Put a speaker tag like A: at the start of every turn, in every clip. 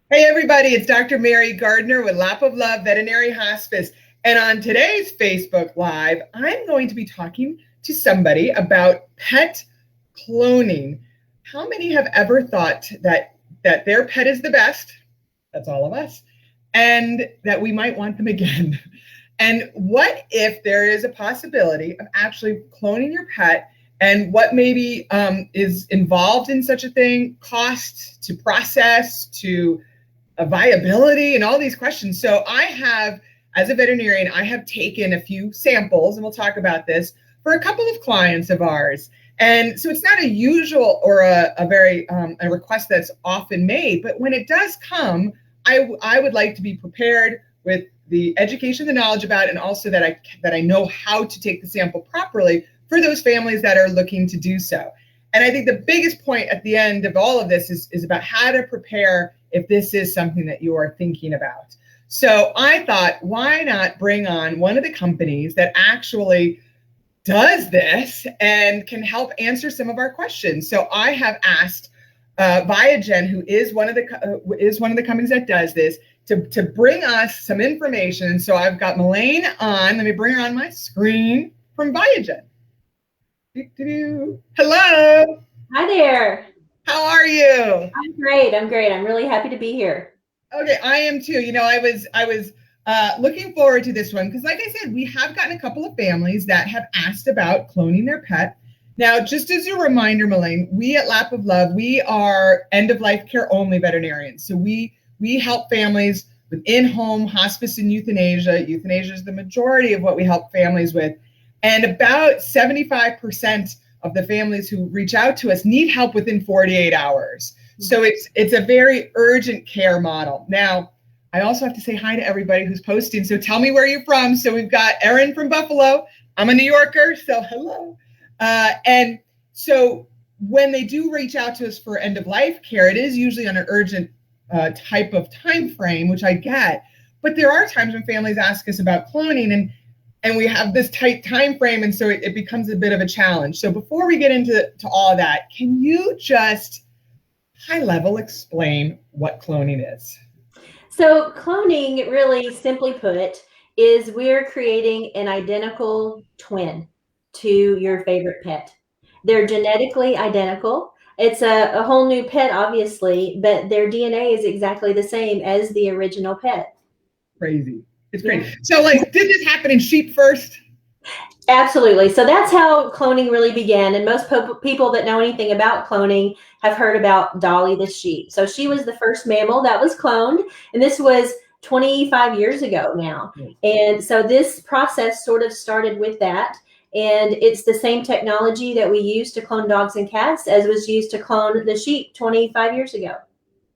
A: Hey everybody, it's Dr. Mary Gardner with Lap of Love Veterinary Hospice. And on today's Facebook Live, I'm going to be talking to somebody about pet cloning. How many have ever thought that their pet is the best? That's all of us. And that we might want them again. And what if there is a possibility of actually cloning your pet, and what maybe is involved in such a thing, cost to process, to viability, and all these questions. So I have, as a veterinarian, I have taken a few samples, and we'll talk about this, for a couple of clients of ours. And so it's not a usual or a request that's often made, but when it does come, I would like to be prepared with the education, the knowledge about it, and also that I know how to take the sample properly for those families that are looking to do so. And I think the biggest point at the end of all of this is about how to prepare if this is something that you are thinking about. So I thought, why not bring on one of the companies that actually does this and can help answer some of our questions. So I have asked Biogen, who is one of the companies that does this, to bring us some information. So I've got Melaine on. Let me bring her on my screen from Biogen. Hello.
B: Hi there.
A: How are you?
B: I'm great. I'm really happy to be here.
A: Okay, I am too. You know, I was looking forward to this one because, like I said, we have gotten a couple of families that have asked about cloning their pet. Now, just as a reminder, Melaine, we at Lap of Love, we are end-of-life care only veterinarians. So we help families with in-home hospice and euthanasia. Euthanasia is the majority of what we help families with. And about 75% of the families who reach out to us need help within 48 hours. So it's a very urgent care model. Now, I also have to say hi to everybody who's posting. So tell me where you're from. So we've got Erin from Buffalo. I'm a New Yorker, so hello. And so when they do reach out to us for end-of-life care, it is usually on an urgent type of time frame, which I get. But there are times when families ask us about cloning, and we have this tight time frame, and so it becomes a bit of a challenge. So before we get into all of that, can you just high level explain what cloning is?
B: So cloning, really simply put, is we're creating an identical twin to your favorite pet. They're genetically identical. It's a whole new pet, obviously, but their DNA is exactly the same as the original pet.
A: Crazy. It's crazy. Yeah. So, like, did this happen in sheep first?
B: Absolutely. So that's how cloning really began. And most people that know anything about cloning have heard about Dolly the sheep. So she was the first mammal that was cloned. And this was 25 years ago now. And so this process sort of started with that. And it's the same technology that we use to clone dogs and cats as was used to clone the sheep 25 years ago.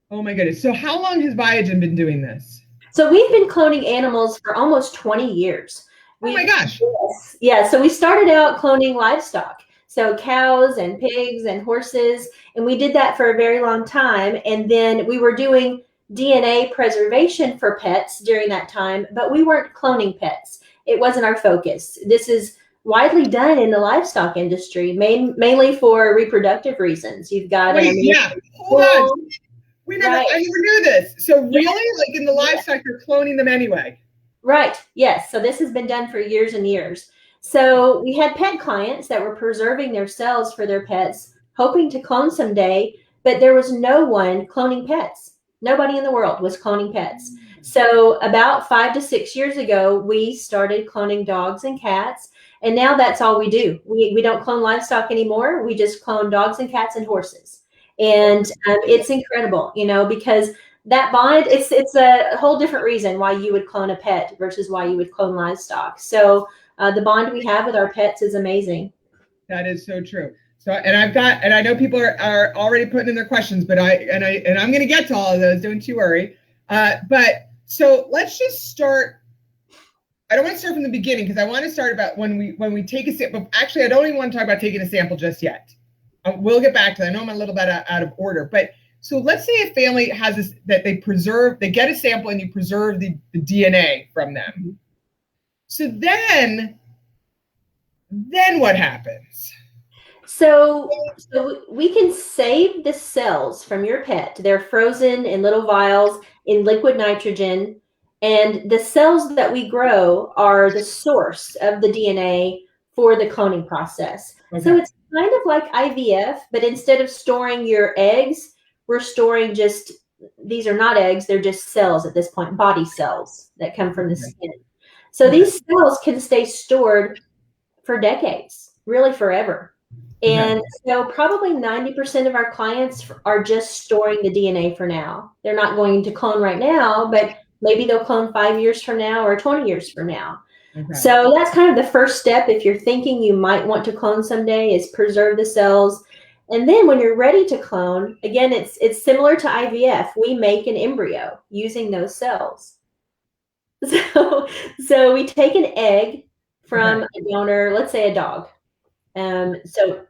A: Oh my goodness. So how long has Biogen been doing this?
B: So we've been cloning animals for almost 20 years.
A: Oh my gosh.
B: Yes. Yeah. So we started out cloning livestock. So cows and pigs and horses. And we did that for a very long time. And then we were doing DNA preservation for pets during that time, but we weren't cloning pets. It wasn't our focus. This is widely done in the livestock industry, mainly for reproductive reasons. You've got
A: hold on. I never knew this. So really, like in the livestock, you're cloning them anyway.
B: Right. Yes. So this has been done for years and years. So we had pet clients that were preserving their cells for their pets, hoping to clone someday, but there was no one cloning pets. Nobody in the world was cloning pets. So about 5 to 6 years ago, we started cloning dogs and cats. And now that's all we do. We don't clone livestock anymore. We just clone dogs and cats and horses. And it's incredible, because that bond, it's a whole different reason why you would clone a pet versus why you would clone livestock. So the bond we have with our pets is amazing.
A: That is so true. So, and I know people are already putting in their questions, but I'm going to get to all of those. Don't you worry. But so let's just start. I don't want to start from the beginning because I want to start about when we take a sample. Actually, I don't even want to talk about taking a sample just yet. We'll get back to that. I know I'm a little bit out of order, but so let's say a family has this, that they get a sample and you preserve the DNA from them. So then what happens?
B: So we can save the cells from your pet. They're frozen in little vials in liquid nitrogen, and the cells that we grow are the source of the DNA for the cloning process.
A: Okay.
B: So it's kind of like IVF, but instead of storing your eggs, we're storing just, these are not eggs, they're just cells at this point, body cells that come from the skin. So these cells can stay stored for decades, really forever. And so probably 90% of our clients are just storing the DNA for now. They're not going to clone right now, but maybe they'll clone 5 years from now or 20 years from now. Okay. So that's kind of the first step. If you're thinking you might want to clone someday, is preserve the cells. And then when you're ready to clone, again, it's similar to IVF. We make an embryo using those cells. So we take an egg from a donor, let's say a dog. So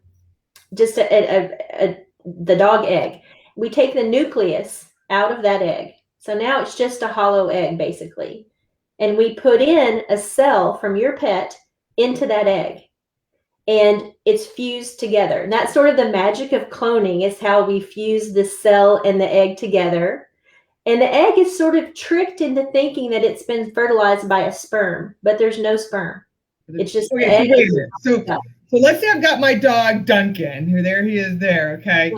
B: just the dog egg. We take the nucleus out of that egg. So now it's just a hollow egg, basically. And we put in a cell from your pet into that egg. And it's fused together. And that's sort of the magic of cloning, is how we fuse the cell and the egg together. And the egg is sort of tricked into thinking that it's been fertilized by a sperm, but there's no sperm. It's just the egg.
A: So let's say I've got my dog Duncan, who there he is there, okay,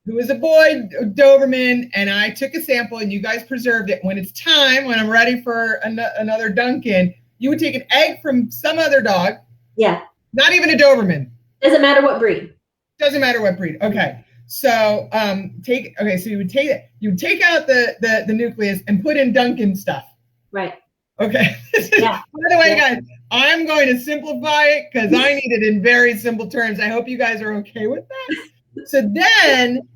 A: who is a boy Doberman, and I took a sample and you guys preserved it. When it's time, when I'm ready for another Duncan, you would take an egg from some other dog.
B: Yeah.
A: Not even a Doberman.
B: Doesn't matter what breed.
A: Doesn't matter what breed. Okay. So so you would take out the nucleus and put in Duncan stuff.
B: Right.
A: Okay.
B: Yeah.
A: By the way, guys, I'm going to simplify it because I need it in very simple terms. I hope you guys are okay with that. So then,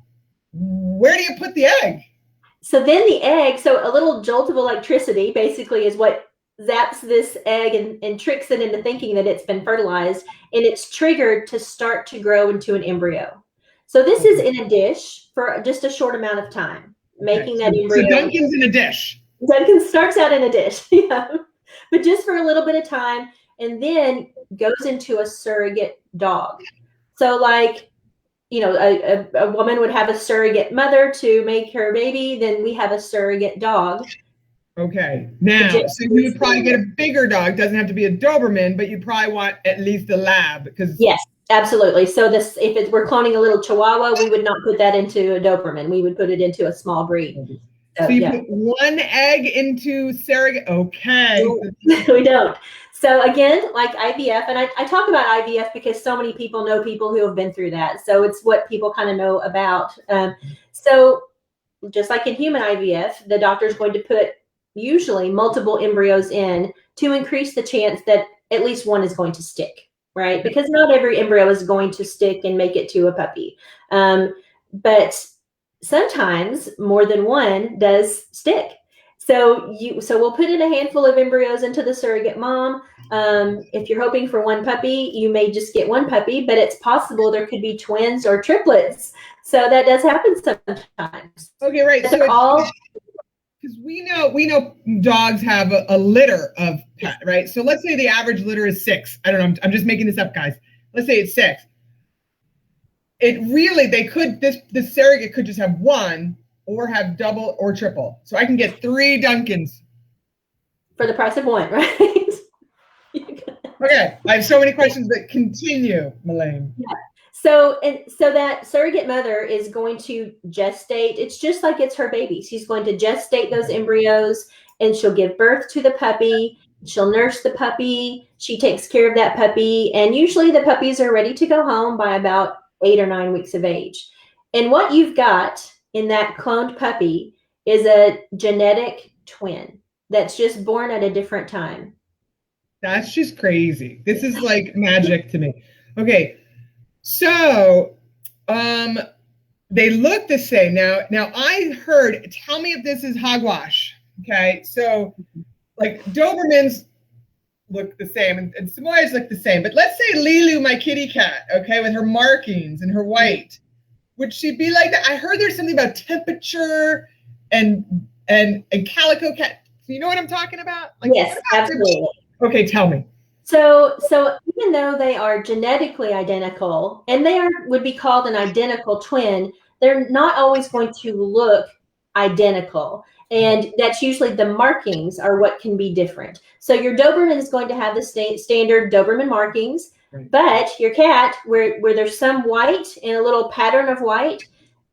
A: where do you put the egg?
B: So then the egg, so a little jolt of electricity basically is what zaps this egg and tricks it into thinking that it's been fertilized, and it's triggered to start to grow into an embryo. So this is in a dish for just a short amount of time, making that embryo.
A: So Duncan's in a dish.
B: Duncan starts out in a dish, yeah, but just for a little bit of time, and then goes into a surrogate dog. So like, you know, a woman would have a surrogate mother to make her baby, then we have a surrogate dog.
A: Okay. Now, so you would probably get a bigger dog. Doesn't have to be a Doberman, but you probably want at least a lab, because
B: yes, absolutely. So this, if we're cloning a little Chihuahua, we would not put that into a Doberman. We would put it into a small breed.
A: So you put one egg into surrogate. Okay.
B: We don't. So again, like IVF, and I talk about IVF because so many people know people who have been through that. So it's what people kind of know about. So just like in human IVF, the doctor is going to put usually multiple embryos in to increase the chance that at least one is going to stick, right? Because not every embryo is going to stick and make it to a puppy. But sometimes more than one does stick. So we'll put in a handful of embryos into the surrogate mom. If you're hoping for one puppy, you may just get one puppy, but it's possible there could be twins or triplets. So that does happen sometimes.
A: Okay, right.
B: So all,
A: because we know dogs have a litter of pet, right? So let's say the average litter is 6. I don't know. I'm just making this up, guys. Let's say it's 6. This surrogate could just have one, or have double or triple. So I can get 3 Duncans
B: for the price of one, right?
A: Okay, I have so many questions, but continue, Melaine.
B: Yeah. So that surrogate mother is going to gestate. It's just like it's her baby. She's going to gestate those embryos, and she'll give birth to the puppy. She'll nurse the puppy. She takes care of that puppy. And usually the puppies are ready to go home by about 8 or 9 weeks of age. And what you've got in that cloned puppy is a genetic twin that's just born at a different time.
A: That's just crazy. This is like magic to me. Okay. So, they look the same. Now I heard, tell me if this is hogwash. Okay. So like Dobermans look the same and Samoyeds look the same, but let's say Lilu, my kitty cat, okay, with her markings and her white, would she be like that? I heard there's something about temperature and calico cat. You know what I'm talking about? Like,
B: yes, absolutely.
A: Okay. Tell me.
B: So even though they are genetically identical, and would be called an identical twin, they're not always going to look identical. And that's usually the markings are what can be different. So your Doberman is going to have the standard Doberman markings, right. But your cat, where there's some white and a little pattern of white,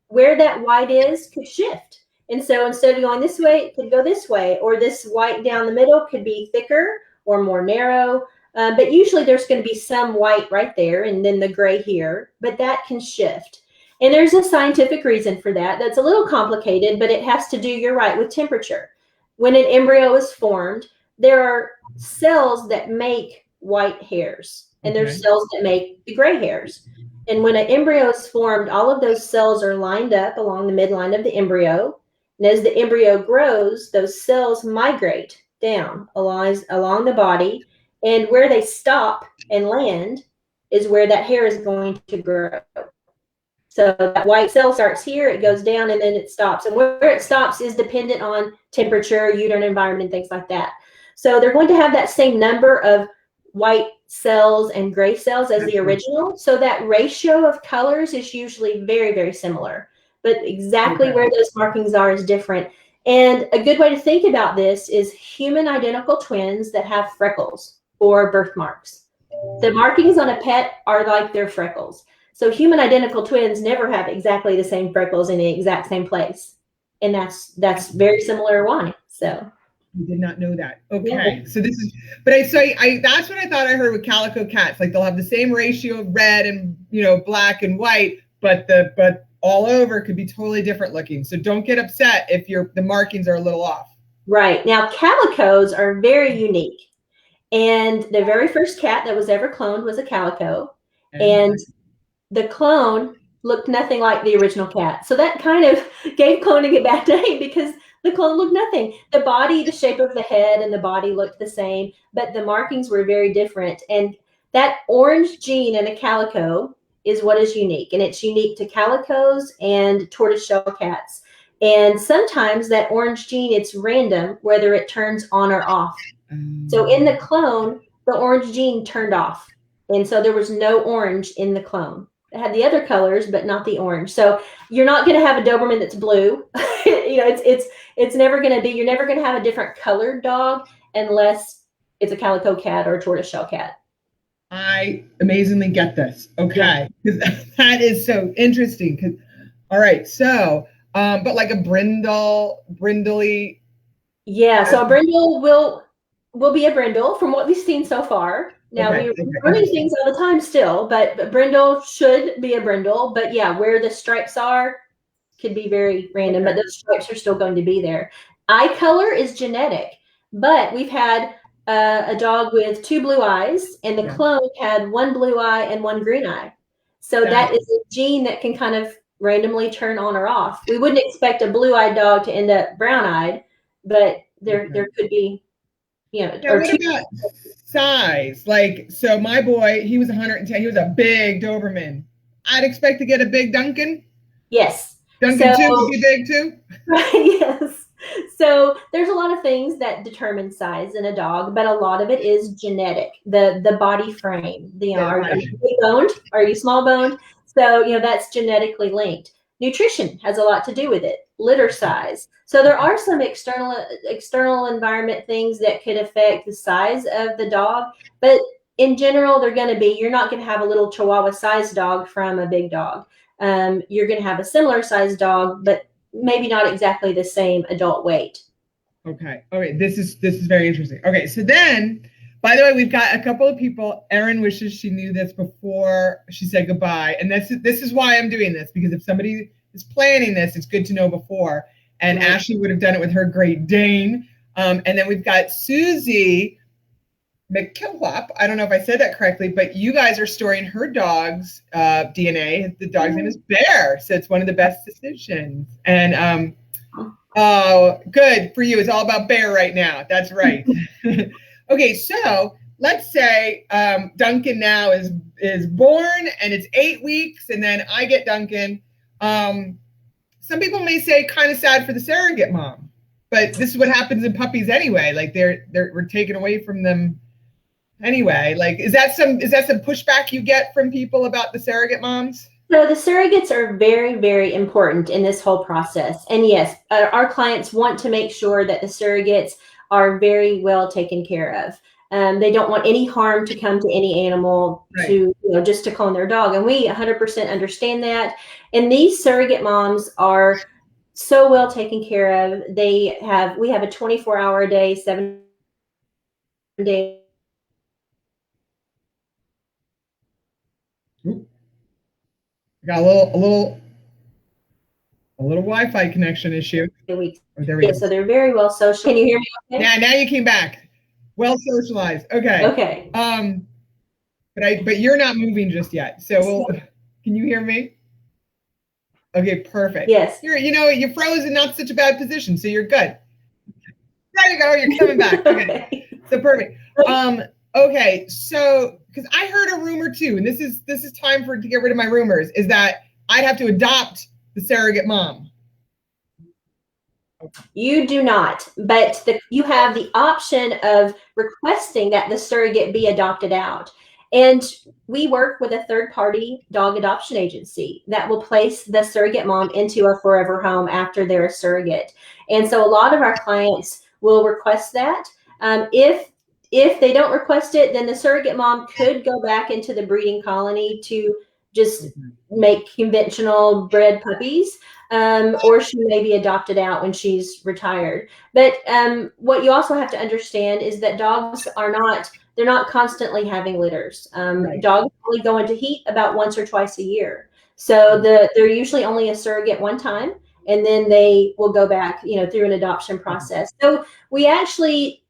B: where that white is could shift. And so instead of going this way, it could go this way, or this white down the middle could be thicker or more narrow. But usually there's going to be some white right there and then the gray here, but that can shift. And there's a scientific reason for that. That's a little complicated, but it has to do, you're right, with temperature. When an embryo is formed, there are cells that make white hairs, and there's cells that make the gray hairs. And when an embryo is formed, all of those cells are lined up along the midline of the embryo. And as the embryo grows, those cells migrate down along the body. And where they stop and land is where that hair is going to grow. So that white cell starts here, it goes down, and then it stops. And where it stops is dependent on temperature, uterine environment, things like that. So they're going to have that same number of white cells and gray cells as the original. So that ratio of colors is usually very, very similar. But exactly where those markings are is different. And a good way to think about this is human identical twins that have freckles or birthmarks. The markings on a pet are like their freckles. So human identical twins never have exactly the same freckles in the exact same place. And that's very similar why. So
A: I did not know that. Okay. Yeah. So this is, but I that's what I thought I heard with calico cats. Like they'll have the same ratio of red and, black and white, but all over could be totally different looking. So don't get upset if the markings are a little off.
B: Right. Now calicos are very unique. And the very first cat that was ever cloned was a calico. And the clone looked nothing like the original cat. So that kind of gave cloning a bad name because the clone looked nothing. The body, the shape of the head and the body looked the same, but the markings were very different. And that orange gene in a calico is what is unique. And it's unique to calicos and tortoiseshell cats. And sometimes that orange gene, it's random whether it turns on or off. So in the clone, the orange gene turned off. And so there was no orange in the clone. It had the other colors, but not the orange. So you're not going to have a Doberman that's blue. It's never going to be, you're never going to have a different colored dog unless it's a calico cat or a tortoiseshell cat.
A: I amazingly get this. Okay. Because that is so interesting. All right. So, but like a brindley.
B: Yeah. So a brindle will be a brindle from what we've seen so far. Now we're learning things all the time still, but brindle should be a brindle. But yeah, where the stripes are could be very random, but those stripes are still going to be there. Eye color is genetic, but we've had a dog with 2 blue eyes, and the clone had 1 blue eye and 1 green eye. So that is a gene that can kind of randomly turn on or off. We wouldn't expect a blue-eyed dog to end up brown-eyed, but there could be,
A: or what about size? Like, so my boy, he was 110. He was a big Doberman. I'd expect to get a big Duncan.
B: Yes.
A: Duncan too would be big too.
B: Right. Yes. So there's a lot of things that determine size in a dog, but a lot of it is genetic. The body frame. Are you big boned? Are you small boned? So that's genetically linked. Nutrition has a lot to do with it. Litter size. So there are some external environment things that could affect the size of the dog, but in general, you're not going to have a little Chihuahua sized dog from a big dog. You're going to have a similar sized dog, but maybe not exactly the same adult weight.
A: Okay. This is very interesting. Okay. So then, by the way, we've got a couple of people. Erin wishes she knew this before she said goodbye. And this is why I'm doing this, because if somebody is planning this, it's good to know before. And Ashley would have done it with her Great Dane. And then we've got Susie McKillop. I don't know if I said that correctly, but you guys are storing her dog's DNA. The dog's name is Bear. So it's one of the best decisions. And oh, good for you. It's all about Bear right now. That's right. Okay, so let's say Duncan now is born and it's 8 weeks, and then I get Duncan. Some people may say kind of sad for the surrogate mom, but this is what happens in puppies anyway. Like we're taken away from them Anyway, like, is that some pushback you get from people about the surrogate moms?
B: So the surrogates are very, very important in this whole process. And yes, our clients want to make sure that the surrogates are very well taken care of. They don't want any harm to come to any animal to, just to clone their dog. And we 100% understand that. And these surrogate moms are so well taken care of. We have a 24-hour a day, 7-day.
A: Got a little Wi-Fi connection issue.
B: Oh, there we go. So they're very well social. Can you hear me okay?
A: Yeah, now you came back. Well socialized. Okay.
B: Okay.
A: But you're not moving just yet. So can you hear me? Okay, perfect.
B: Yes.
A: You froze in not such a bad position, so you're good. There you go. You're coming back. Okay. So perfect. Okay, so because I heard a rumor too, and this is time to get rid of my rumors, is that I'd have to adopt the surrogate mom.
B: You do not, but you have the option of requesting that the surrogate be adopted out. And we work with a third-party dog adoption agency that will place the surrogate mom into a forever home after they're a surrogate. And so a lot of our clients will request that. If they don't request it, then the surrogate mom could go back into the breeding colony to just make conventional bred puppies, or she may be adopted out when she's retired. But what you also have to understand is that dogs they're not constantly having litters. Dogs only go into heat about once or twice a year. So they're usually only a surrogate one time, and then they will go back, through an adoption process. So we actually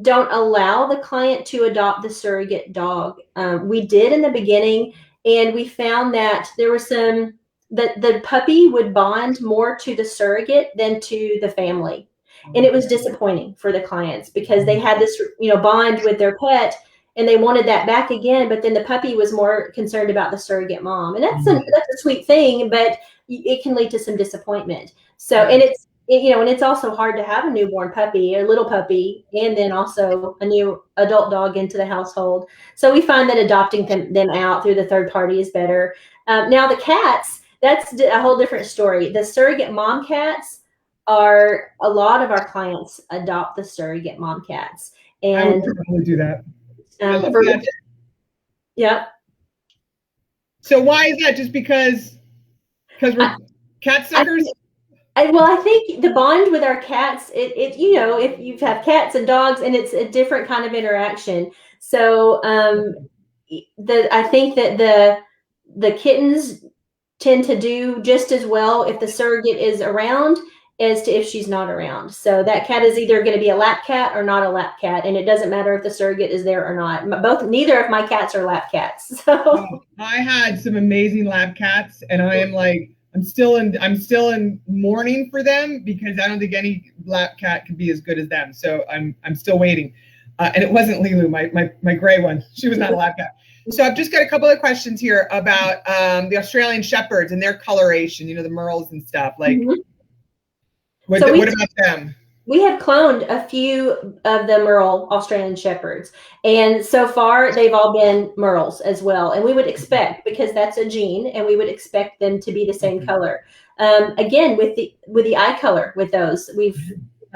B: don't allow the client to adopt the surrogate dog. We did in the beginning, and we found that there was the puppy would bond more to the surrogate than to the family. And it was disappointing for the clients because they had this, bond with their pet and they wanted that back again. But then the puppy was more concerned about the surrogate mom. And that's a sweet thing, but it can lead to some disappointment. So, and it's also hard to have a newborn puppy, a little puppy, and then also a new adult dog into the household. So we find that adopting them out through the third party is better. Now the cats, that's a whole different story. The surrogate mom cats a lot of our clients adopt the surrogate mom cats. And
A: I would probably do that.
B: Yeah.
A: So why is that? Just because we're cat suckers?
B: I think the bond with our cats, if you've had cats and dogs, and it's a different kind of interaction. So I think that the kittens tend to do just as well if the surrogate is around as to if she's not around. So that cat is either going to be a lap cat or not a lap cat, and it doesn't matter if the surrogate is there or not. Neither of my cats are lap cats. So
A: I had some amazing lap cats, and I am like, I'm still in mourning for them because I don't think any lap cat could be as good as them. So I'm still waiting. And it wasn't Lilu, my gray one. She was not a lap cat. So I've just got a couple of questions here about the Australian Shepherds and their coloration, the merles and stuff. Like, what about them?
B: We have cloned a few of the Merle Australian Shepherds, and so far they've all been Merles as well. And we would expect, because that's a gene, and we would expect them to be the same color. Again, with the eye color with those,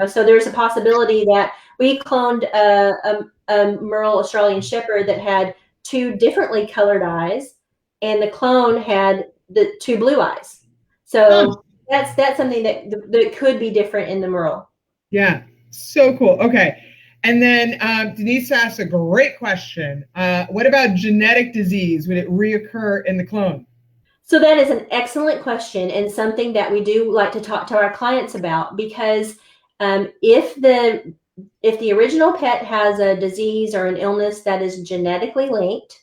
B: so there's a possibility that we cloned a Merle Australian Shepherd that had two differently colored eyes, and the clone had the two blue eyes. So that's something that could be different in the Merle.
A: Yeah, so cool. Okay. And then Denise asked a great question. What about genetic disease? Would it reoccur in the clone?
B: So that is an excellent question, and something that we do like to talk to our clients about, because if the original pet has a disease or an illness that is genetically linked,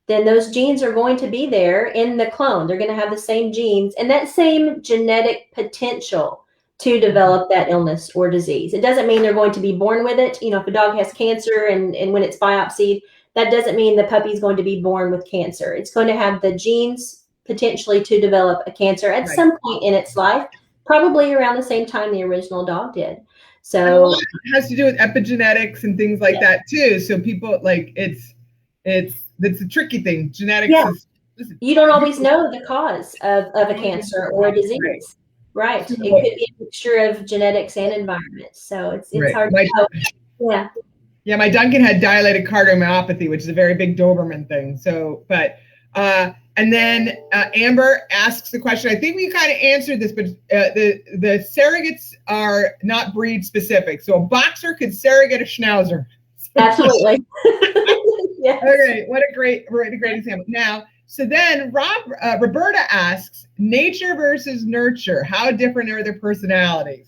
B: then those genes are going to be there in the clone. They're going to have the same genes and that same genetic potential to develop that illness or disease. It doesn't mean they're going to be born with it. If a dog has cancer and when it's biopsied, that doesn't mean the puppy is going to be born with cancer. It's going to have the genes potentially to develop a cancer at some point in its life, probably around the same time the original dog did.
A: And a
B: So
A: lot has to do with epigenetics and things like that too. So people like that's a tricky thing. Genetics
B: yeah,
A: is listen,
B: you don't always know the cause of a
A: don't even
B: cancer
A: know
B: or a
A: that, right?
B: disease. Right.
A: So,
B: It could be a mixture of genetics and environment. So it's
A: right.
B: hard to know. Yeah.
A: Yeah, my Duncan had dilated cardiomyopathy, which is a very big Doberman thing. So, but and then Amber asks the question. I think we kind of answered this, but the surrogates are not breed specific. So a boxer could surrogate a schnauzer.
B: Absolutely. Yes.
A: Okay, what a great example. Now, so then Roberta asks, nature versus nurture. How different are their personalities?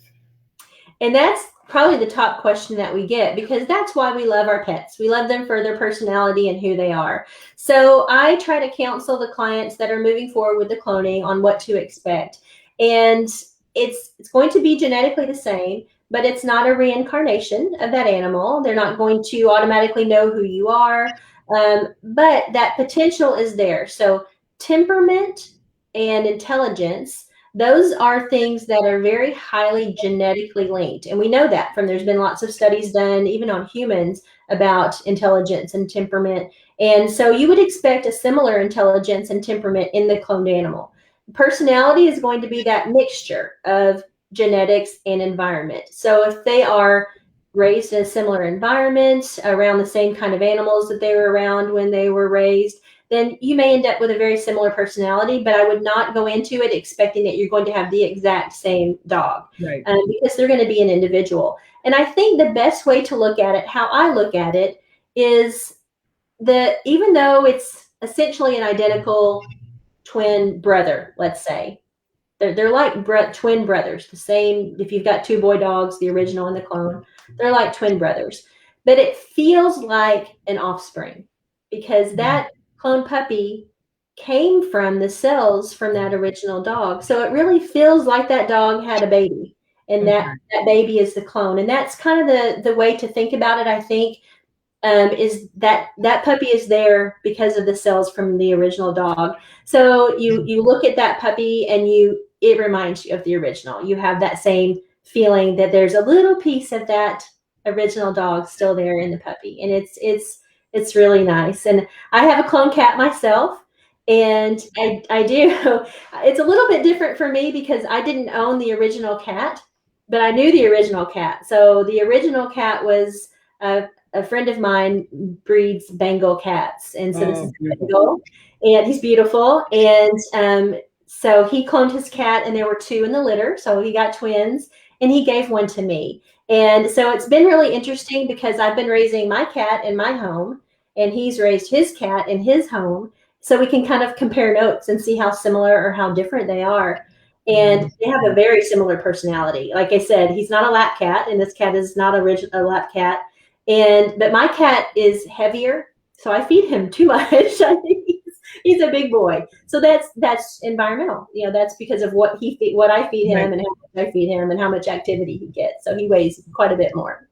B: And that's probably the top question that we get, because that's why we love our pets. We love them for their personality and who they are. So I try to counsel the clients that are moving forward with the cloning on what to expect. And it's going to be genetically the same, but it's not a reincarnation of that animal. They're not going to automatically know who you are, but that potential is there. So temperament and intelligence, those are things that are very highly genetically linked. And we know that there's been lots of studies done, even on humans, about intelligence and temperament. And so you would expect a similar intelligence and temperament in the cloned animal. Personality is going to be that mixture of genetics and environment. So if they are raised in a similar environment, around the same kind of animals that they were around when they were raised, then you may end up with a very similar personality, but I would not go into it expecting that you're going to have the exact same dog,
A: right?
B: Because they're going to be an individual. And I think the best way to look at it, how I look at it, is that even though it's essentially an identical twin brother, let's say, they're like twin brothers, the same. If you've got two boy dogs, the original and the clone, they're like twin brothers, but it feels like an offspring, because that clone puppy came from the cells from that original dog. So it really feels like that dog had a baby, and that baby is the clone. And that's kind of the way to think about it, I think, is that puppy is there because of the cells from the original dog. So you look at that puppy and it reminds you of the original. You have that same feeling that there's a little piece of that original dog still there in the puppy, and it's really nice. And I have a clone cat myself, and I do. It's a little bit different for me because I didn't own the original cat, but I knew the original cat. So the original cat was a friend of mine breeds Bengal cats, and so this is Bengal, and he's beautiful. And so he cloned his cat, and there were two in the litter, so he got twins, and he gave one to me. And so it's been really interesting because I've been raising my cat in my home, and he's raised his cat in his home, so we can kind of compare notes and see how similar or how different they are. And they have a very similar personality. Like I said, he's not a lap cat, and this cat is not a lap cat. But my cat is heavier, so I feed him too much. I think he's a big boy. So that's environmental. That's because of what I feed him, and how much I feed him, and how much activity he gets. So he weighs quite a bit more.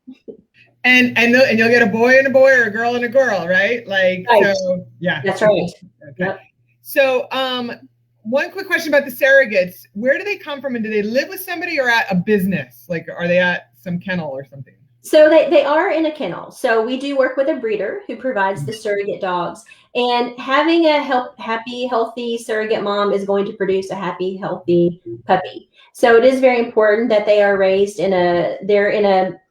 A: And you'll get a boy and a boy, or a girl and a girl, right? Like, right. So yeah,
B: that's right.
A: Okay. Yep. So one quick question about the surrogates: where do they come from, and do they live with somebody or at a business? Like, are they at some kennel or something?
B: So they are in a kennel. So we do work with a breeder who provides the surrogate dogs. And having a happy, healthy surrogate mom is going to produce a happy, healthy puppy. So it is very important that they are raised in a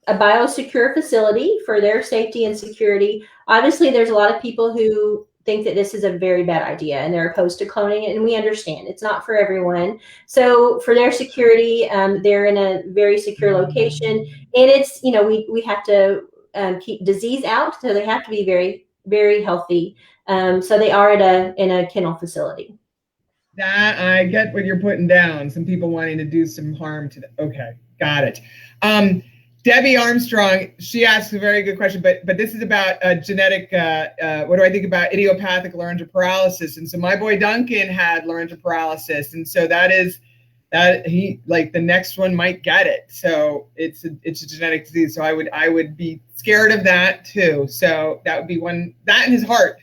B: biosecure facility for their safety and security. Obviously, there's a lot of people who think that this is a very bad idea, and they're opposed to cloning it, and we understand it's not for everyone. So for their security, they're in a very secure location, and it's, we have to keep disease out, so they have to be very, very healthy. So they are in a kennel facility.
A: That I get what you're putting down. Some people wanting to do some harm to them. Okay, got it. Debbie Armstrong, she asks a very good question, but this is about genetic, what do I think about idiopathic laryngeal paralysis? And so my boy Duncan had laryngeal paralysis, and so that he, like, the next one might get it. So it's a genetic disease. So I would be scared of that too. So that would be one, that and his heart.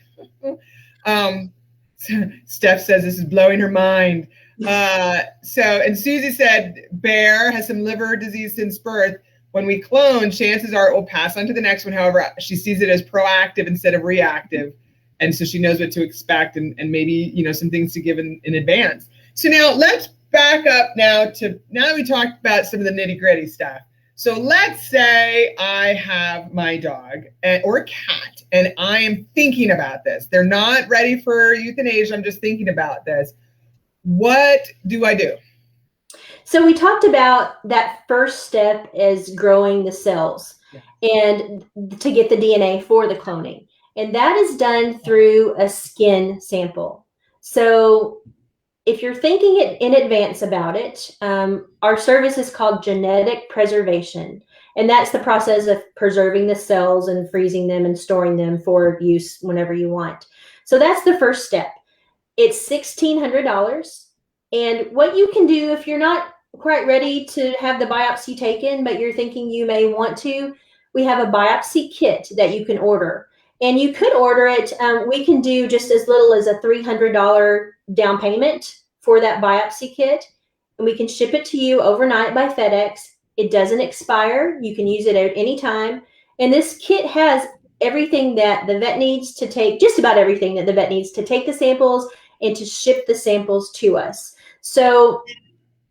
A: Steph says this is blowing her mind. And Susie said, Bear has some liver disease since birth. When we clone, chances are it will pass on to the next one. However, she sees it as proactive instead of reactive. And so she knows what to expect and maybe, some things to give in advance. So now let's back up now that we talked about some of the nitty gritty stuff. So let's say I have my dog or cat and I am thinking about this. They're not ready for euthanasia. I'm just thinking about this. What do I do?
B: So we talked about that first step is growing the cells and to get the DNA for the cloning. And that is done through a skin sample. So if you're thinking in advance about it, our service is called genetic preservation. And that's the process of preserving the cells and freezing them and storing them for use whenever you want. So that's the first step. It's $1,600. And what you can do if you're not quite ready to have the biopsy taken, but you're thinking you may want to, we have a biopsy kit that you can order. And you could order it. We can do just as little as a $300 down payment for that biopsy kit. And we can ship it to you overnight by FedEx. It doesn't expire. You can use it at any time. And this kit has everything that the vet needs to take, just about everything that the vet needs to take the samples and to ship the samples to us. So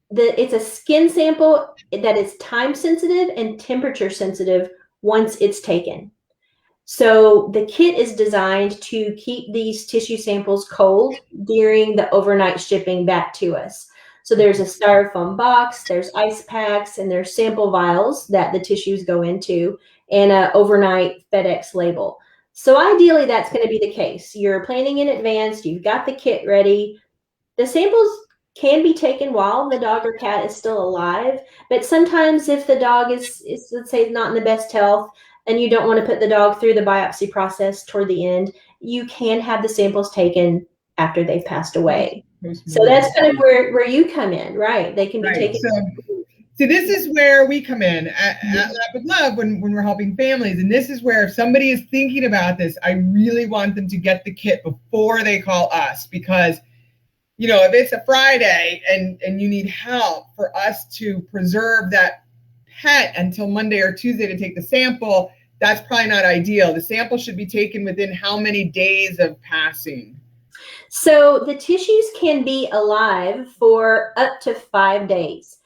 B: it's a skin sample that is time sensitive and temperature sensitive once it's taken. So the kit is designed to keep these tissue samples cold during the overnight shipping back to us. So there's a styrofoam box, there's ice packs, and there's sample vials that the tissues go into, and an overnight FedEx label. So ideally, that's going to be the case. You're planning in advance, you've got the kit ready. The samples can be taken while the dog or cat is still alive, but sometimes if the dog is let's say, not in the best health, and you don't want to put the dog through the biopsy process toward the end, you can have the samples taken after they've passed away. So that's kind of where you come in, right? They can be taken.
A: So this is where we come in at Lab with Love when we're helping families. And this is where if somebody is thinking about this, I really want them to get the kit before they call us, because if it's a Friday and you need help for us to preserve that pet until Monday or Tuesday to take the sample, that's probably not ideal. The sample should be taken within how many days of passing?
B: So the tissues can be alive for up to 5 days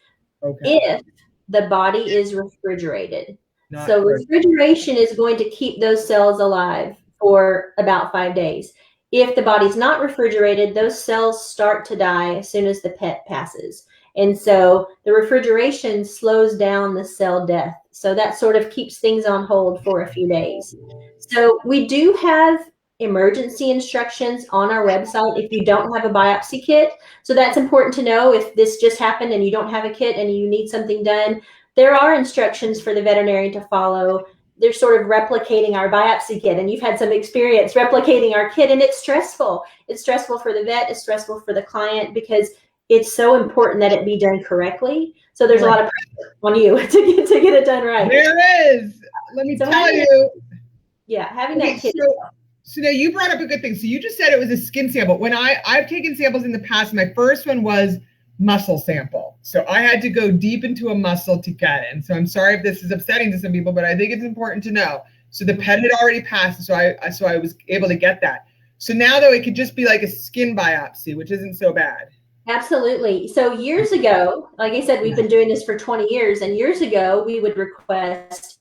B: if the body is refrigerated. Refrigeration is going to keep those cells alive for about 5 days. If the body's not refrigerated, those cells start to die as soon as the pet passes. And so the refrigeration slows down the cell death. So that sort of keeps things on hold for a few days. So we do have emergency instructions on our website if you don't have a biopsy kit. So that's important to know. If this just happened and you don't have a kit and you need something done, there are instructions for the veterinarian to follow. They're sort of replicating our biopsy kit, and you've had some experience replicating our kit, and it's stressful. It's stressful for the vet, it's stressful for the client, because it's so important that it be done correctly. So there's a lot of pressure on you to get it done right.
A: There is. Let me tell you.
B: Yeah, having that kit.
A: So now you brought up a good thing. So you just said it was a skin sample. When I've taken samples in the past, my first one was muscle sample. So I had to go deep into a muscle to get it. And so I'm sorry if this is upsetting to some people, but I think it's important to know. So the pet had already passed, so I was able to get that. So now though, it could just be like a skin biopsy, which isn't so bad.
B: Absolutely. So years ago, like I said, we've been doing this for 20 years, and years ago we would request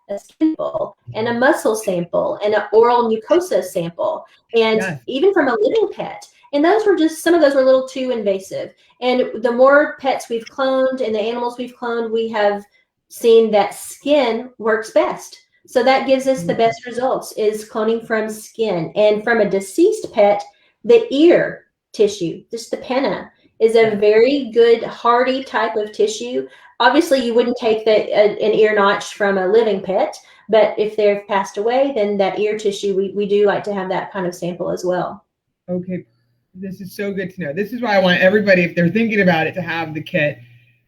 B: a skin sample and a muscle sample and an oral mucosa sample, and even from a living pet. And some of those were a little too invasive. And the more pets we've cloned and the animals we've cloned, we have seen that skin works best. So that gives us the best results, is cloning from skin. And from a deceased pet, the ear tissue, just the pinna, is a very good hardy type of tissue. Obviously, you wouldn't take an ear notch from a living pet, but if they've passed away, then that ear tissue, we do like to have that kind of sample as well.
A: Okay. This is so good to know. This is why I want everybody, if they're thinking about it, to have the kit,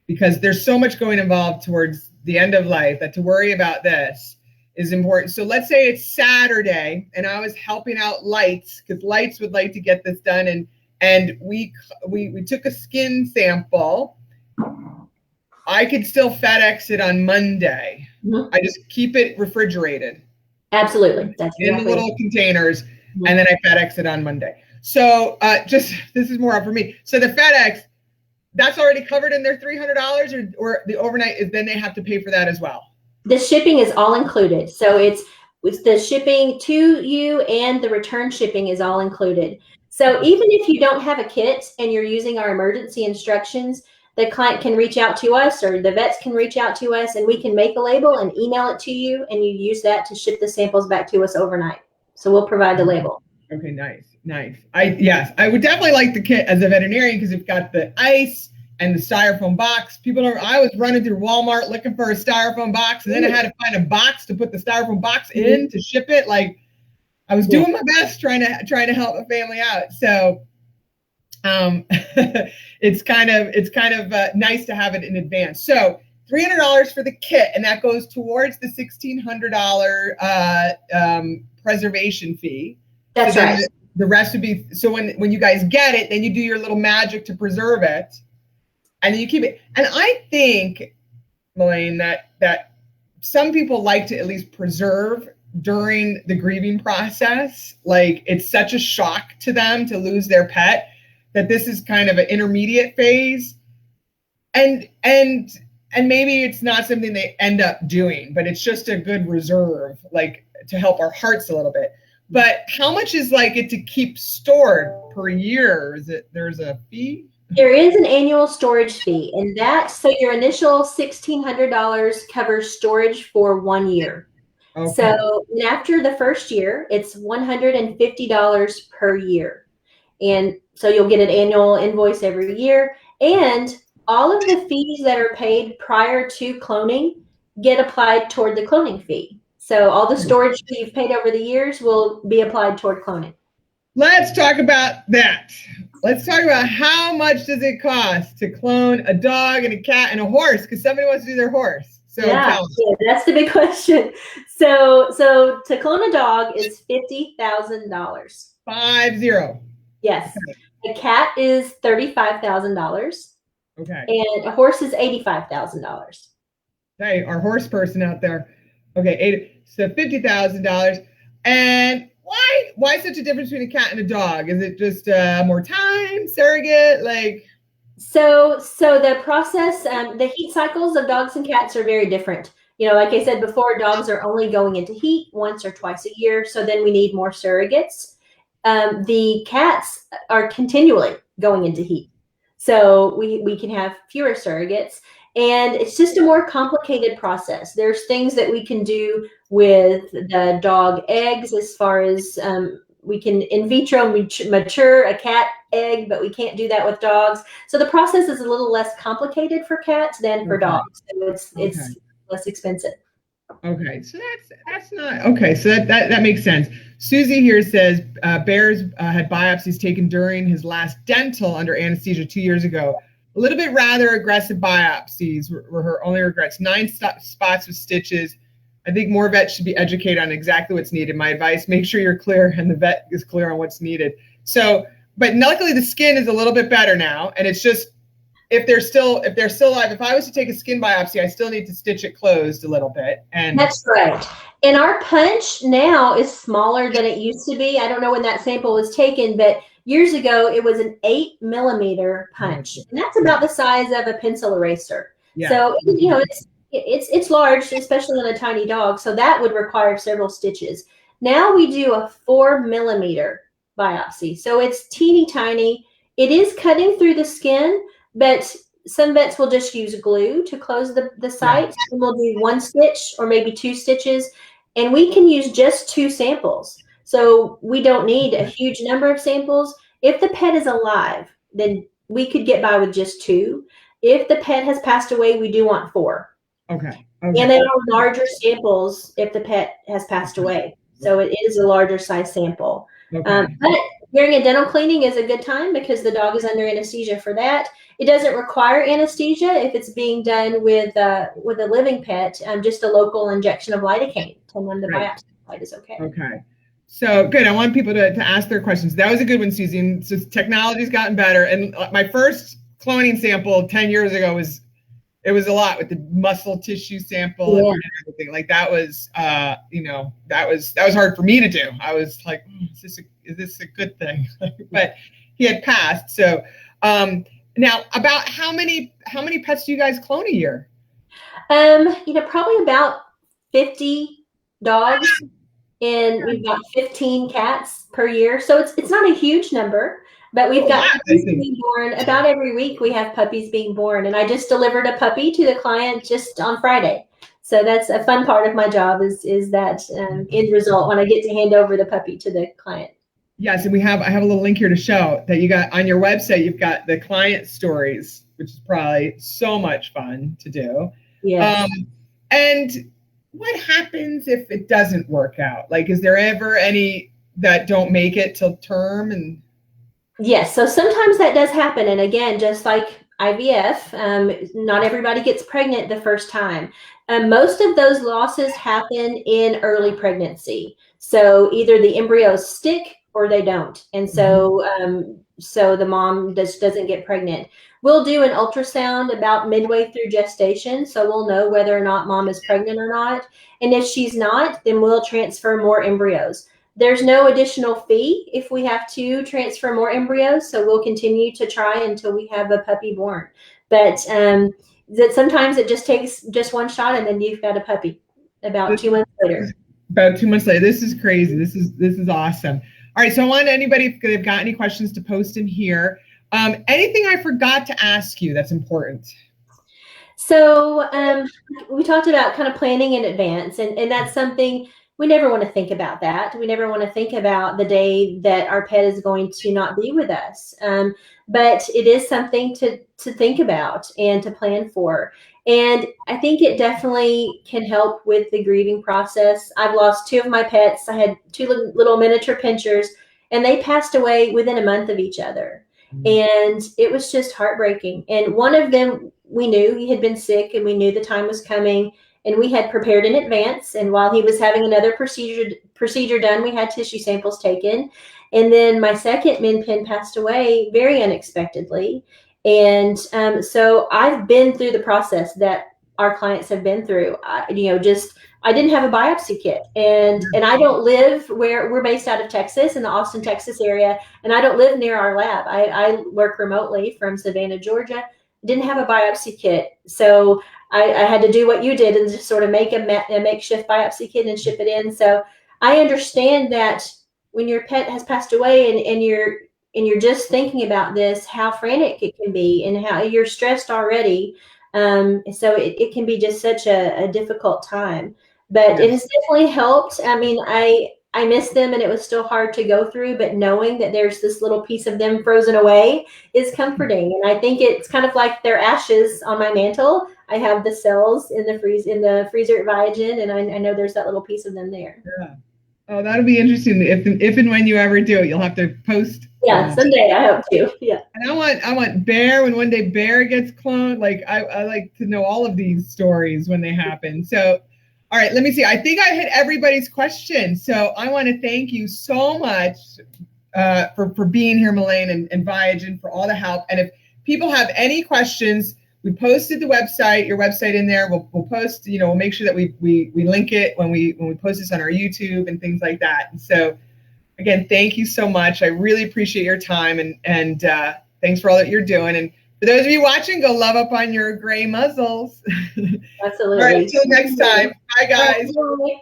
A: because there's so much going involved towards the end of life that to worry about this is important. So let's say it's Saturday and I was helping out Lights, because Lights would like to get this done. And and we took a skin sample. I could still FedEx it on Monday. Mm-hmm. I just keep it refrigerated.
B: Absolutely. That's
A: in the little containers, mm-hmm. and then I FedEx it on Monday. So this is more up for me. So the FedEx, that's already covered in their $300, or the overnight is then they have to pay for that as well?
B: The shipping is all included. So it's the shipping to you and the return shipping is all included. So even if you don't have a kit and you're using our emergency instructions, the client can reach out to us, or the vets can reach out to us, and we can make a label and email it to you, and you use that to ship the samples back to us overnight. So we'll provide the label.
A: Okay, nice. I would definitely like the kit as a veterinarian because it's got the ice and the styrofoam box. I was running through Walmart looking for a styrofoam box, and then I had to find a box to put the styrofoam box in to ship it. Like, I was doing my best trying to help a family out. So it's kind of nice to have it in advance. So $300 for the kit, and that goes towards the $1,600 preservation fee.
B: That's
A: so
B: right.
A: The rest would be, so when you guys get it, then you do your little magic to preserve it, and then you keep it. And I think, Elaine, that some people like to at least preserve during the grieving process. Like, it's such a shock to them to lose their pet that this is kind of an intermediate phase, and maybe it's not something they end up doing, but it's just a good reserve, like, to help our hearts a little bit. But how much is like it to keep stored per year? There's a fee?
B: There is an annual storage fee, and so your initial $1,600 covers storage for 1 year. Okay. So after the first year, it's $150 per year. And so you'll get an annual invoice every year, and all of the fees that are paid prior to cloning get applied toward the cloning fee. So all the storage fee you've paid over the years will be applied toward cloning.
A: Let's talk about that. Let's talk about how much does it cost to clone a dog and a cat and a horse, because somebody wants to do their horse. So
B: yeah, that's the big question. So to clone a dog is $50,000.
A: 50.
B: Yes. Okay. A cat is $35,000.
A: Okay.
B: And a horse is $85,000.
A: Hey, our horse person out there. Okay, so $50,000. And why such a difference between a cat and a dog? Is it just more time, surrogate, like?
B: So the process, the heat cycles of dogs and cats are very different. You know, like I said before, dogs are only going into heat once or twice a year. So then we need more surrogates. The cats are continually going into heat. So we can have fewer surrogates, and it's just a more complicated process. There's things that we can do with the dog eggs, as far as we can in vitro mature a cat egg, but we can't do that with dogs. So the process is a little less complicated for cats than for dogs. So it's less expensive.
A: Okay, so that's not okay. So that makes sense. Susie here says Bears had biopsies taken during his last dental under anesthesia 2 years ago. A little bit rather aggressive biopsies were her only regrets. 9 spots with stitches. I think more vets should be educated on exactly what's needed. My advice: make sure you're clear and the vet is clear on what's needed. So, but luckily the skin is a little bit better now, and it's just if they're still alive. If I was to take a skin biopsy, I still need to stitch it closed a little bit. And
B: that's right. And our punch now is smaller than it used to be. I don't know when that sample was taken, but years ago it was an 8mm punch, and that's about the size of a pencil eraser. Yeah. So you know it's large, especially on a tiny dog. So that would require several stitches. Now we do a 4mm biopsy, so it's teeny tiny. It is cutting through the skin, but some vets will just use glue to close the site, and we'll do 1 stitch or maybe 2 stitches, and we can use just 2 samples. So we don't need a huge number of samples. If the pet is alive, then we could get by with just 2. If the pet has passed away, we do want 4.
A: Okay.
B: And there are larger samples if the pet has passed away. So it is a larger size sample. Okay. But during a dental cleaning is a good time because the dog is under anesthesia for that. It doesn't require anesthesia if it's being done with a living pet. Just a local injection of lidocaine to numb the biopsy site is okay.
A: Okay. So good. I want people to ask their questions. That was a good one, Susie. So technology's gotten better. And my first cloning sample 10 years ago was a lot with the muscle tissue sample and everything. Like that was, that was hard for me to do. I was like, is this a good thing? But he had passed. So now, about how many pets do you guys clone a year?
B: Probably about 50 dogs. And we've got 15 cats per year. So it's not a huge number, but we've got puppies being born. About every week we have puppies being born. And I just delivered a puppy to the client just on Friday. So that's a fun part of my job is that end result when I get to hand over the puppy to the client.
A: Yes, and I have a little link here to show that you got on your website, you've got the client stories, which is probably so much fun to do.
B: Yes.
A: And what happens if it doesn't work out? Like, is there ever any that don't make it till term? And
B: yes, so sometimes that does happen. And again, just like IVF, not everybody gets pregnant the first time. Most of those losses happen in early pregnancy. So either the embryos stick or they don't. And so so the mom doesn't get pregnant. We'll do an ultrasound about midway through gestation, so we'll know whether or not mom is pregnant or not. And if she's not, then we'll transfer more embryos. There's no additional fee if we have to transfer more embryos, so we'll continue to try until we have a puppy born. But that sometimes it just takes just one shot, and then you've got a puppy about 2 months later.
A: About 2 months later. This is crazy. This is awesome. All right, so I want anybody, if they've got any questions, to post in here. Anything I forgot to ask you that's important?
B: So we talked about kind of planning in advance, and that's something we never want to think about that. We never want to think about the day that our pet is going to not be with us. But it is something to think about and to plan for. And I think it definitely can help with the grieving process. I've lost 2 of my pets. I had 2 little miniature pinchers, and they passed away within a month of each other. And it was just heartbreaking. And one of them, we knew he had been sick, and we knew the time was coming, and we had prepared in advance. And while he was having another procedure done, we had tissue samples taken. And then my second min pin passed away very unexpectedly. And so I've been through the process that our clients have been through. I didn't have a biopsy kit, and I don't live where we're based out of Texas, in the Austin, Texas area, and I don't live near our lab. I work remotely from Savannah, Georgia. Didn't have a biopsy kit, so I had to do what you did and just sort of make a makeshift biopsy kit and ship it in. So I understand that when your pet has passed away and you're just thinking about this, how frantic it can be and how you're stressed already. So it can be just such a difficult time, but it has definitely helped. I mean, I miss them, and it was still hard to go through, but knowing that there's this little piece of them frozen away is comforting. And I think it's kind of like their ashes on my mantle. I have the cells in the freezer at Biogen, and I know there's that little piece of them there.
A: Yeah. Oh, that'll be interesting. If and when you ever do it, you'll have to post.
B: Yeah, someday I hope to. Yeah.
A: And I want Bear, when one day Bear gets cloned. Like I like to know all of these stories when they happen. So, all right, let me see. I think I hit everybody's question. So I want to thank you so much for being here, Melaine, and Biogen, for all the help. And if people have any questions, we posted the website, your website in there. We'll post, we'll make sure that we link it when we post this on our YouTube and things like that. And so again, thank you so much. I really appreciate your time, and thanks for all that you're doing. And for those of you watching, go love up on your gray muzzles.
B: Absolutely.
A: All right, until next time. Bye, guys.
B: Bye.